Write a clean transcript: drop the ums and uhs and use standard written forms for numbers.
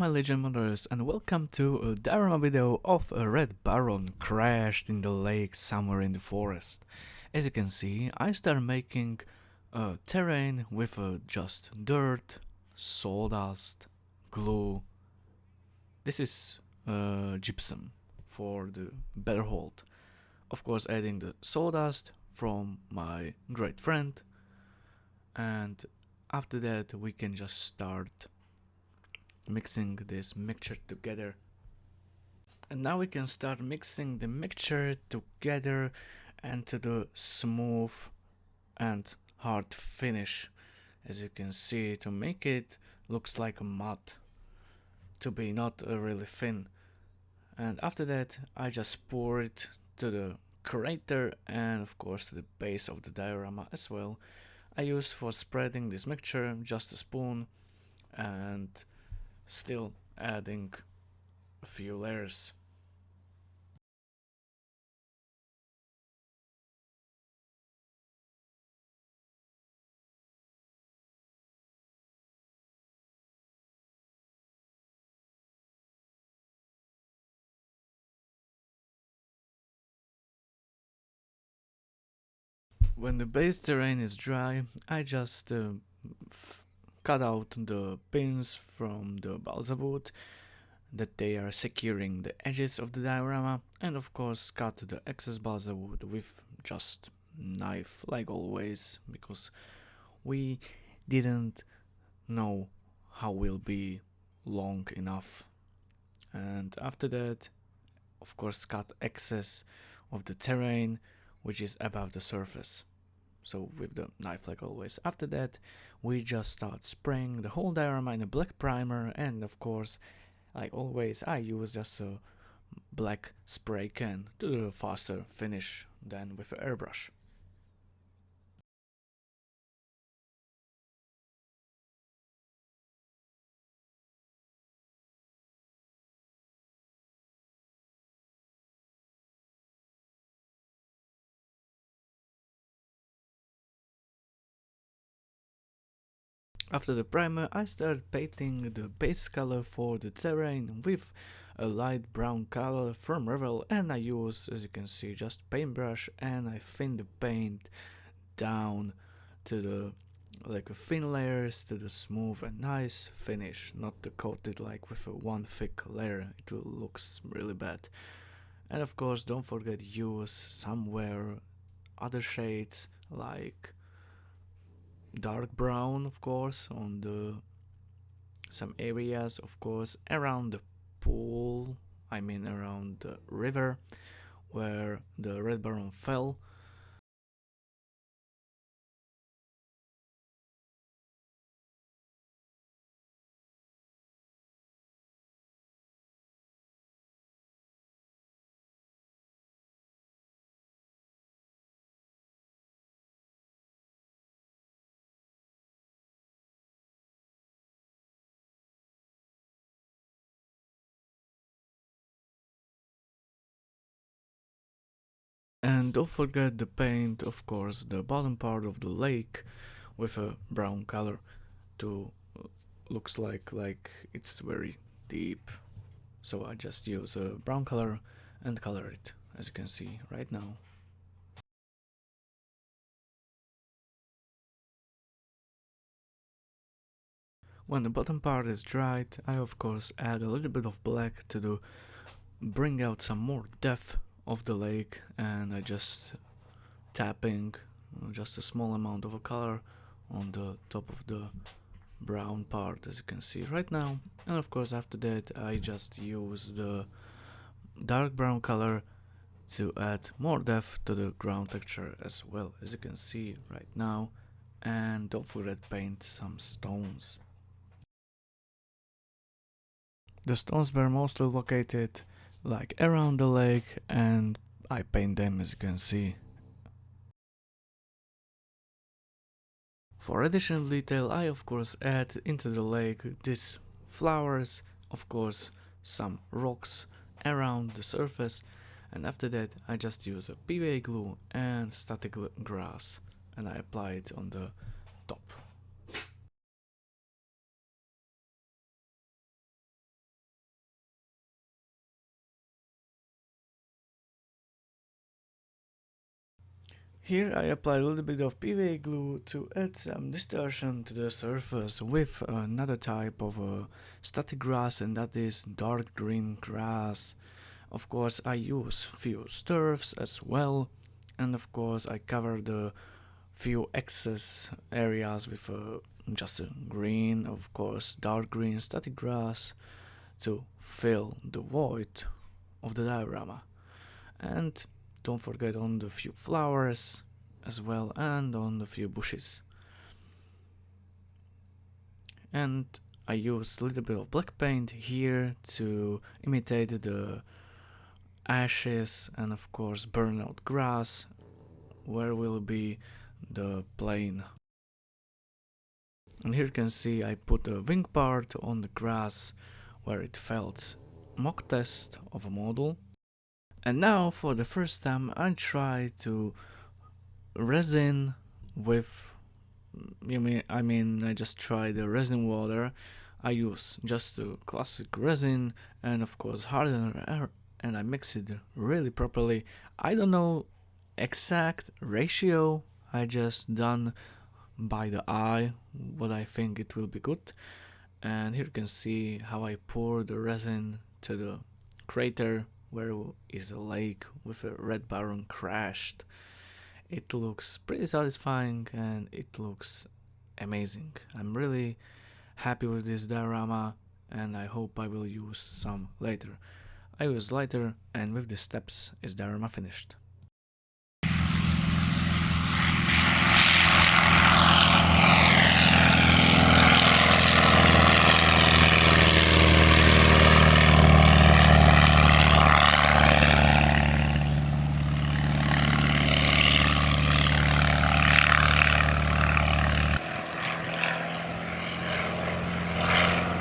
my legend modders, and welcome to a diorama video of a red baron crashed in the lake somewhere in the forest. As you can see, I start making a terrain with just dirt, sawdust, glue. This is gypsum for the better hold. Of course, adding the sawdust from my great friend, and after that we can just start mixing this mixture together. And now we can start mixing the mixture together into the smooth and hard finish, as you can see, to make it looks like a mud, to be not really thin. And after that I just pour it to the crater and of course to the base of the diorama as well. I use for spreading this mixture just a spoon and still adding a few layers. When the base terrain is dry, I just cut out the pins from the balsa wood that they are securing the edges of the diorama, and of course cut the excess balsa wood with just knife like always, because we didn't know how will be long enough. And after that, of course, cut excess of the terrain which is above the surface, so with the knife like always. After that we just start spraying the whole diorama in a black primer, and of course, like always, I use just a black spray can to do a faster finish than with an airbrush. After the primer, I started painting the base color for the terrain with a light brown color from Revell, and I use, as you can see, just paintbrush, and I thin the paint down to the like thin layers to the smooth and nice finish, not to coat it like with a one thick layer, it will looks really bad. And of course don't forget use somewhere other shades like dark brown, of course, on the some areas, of course, around the pool, I mean around the river where the red baron fell. And don't forget the paint, of course, the bottom part of the lake with a brown color to looks like it's very deep. So I just use a brown color and color it, as you can see right now. When the bottom part is dried, I of course add a little bit of black to bring out some more depth of the lake, and I just tapping just a small amount of a color on the top of the brown part, as you can see right now. And of course after that I just use the dark brown color to add more depth to the ground texture as well, as you can see right now. And don't forget paint some stones. The stones were mostly located like around the lake, and I paint them, as you can see. For additional detail, I of course add into the lake these flowers, of course some rocks around the surface, and after that I just use a PVA glue and static grass, and I apply it on the top. Here I apply a little bit of PVA glue to add some distortion to the surface with another type of static grass, and that is dark green grass. Of course I use few stirrups as well, and of course I cover the few excess areas with just a green, of course dark green static grass to fill the void of the diorama. And don't forget on the few flowers as well, and on the few bushes. And I use a little bit of black paint here to imitate the ashes and of course burnout grass where will be the plane. And here you can see I put a wing part on the grass where it felt mock test of a model. And now for the first time I try to resin with, I just try the resin water. I use just a classic resin and of course hardener, and I mix it really properly. I don't know exact ratio, I just done by the eye what I think it will be good. And here you can see how I pour the resin to the crater where is a lake with a red baron crashed. It looks pretty satisfying and it looks amazing. I'm really happy with this diorama and I hope I will use some later. I use later, and with the steps is diorama finished.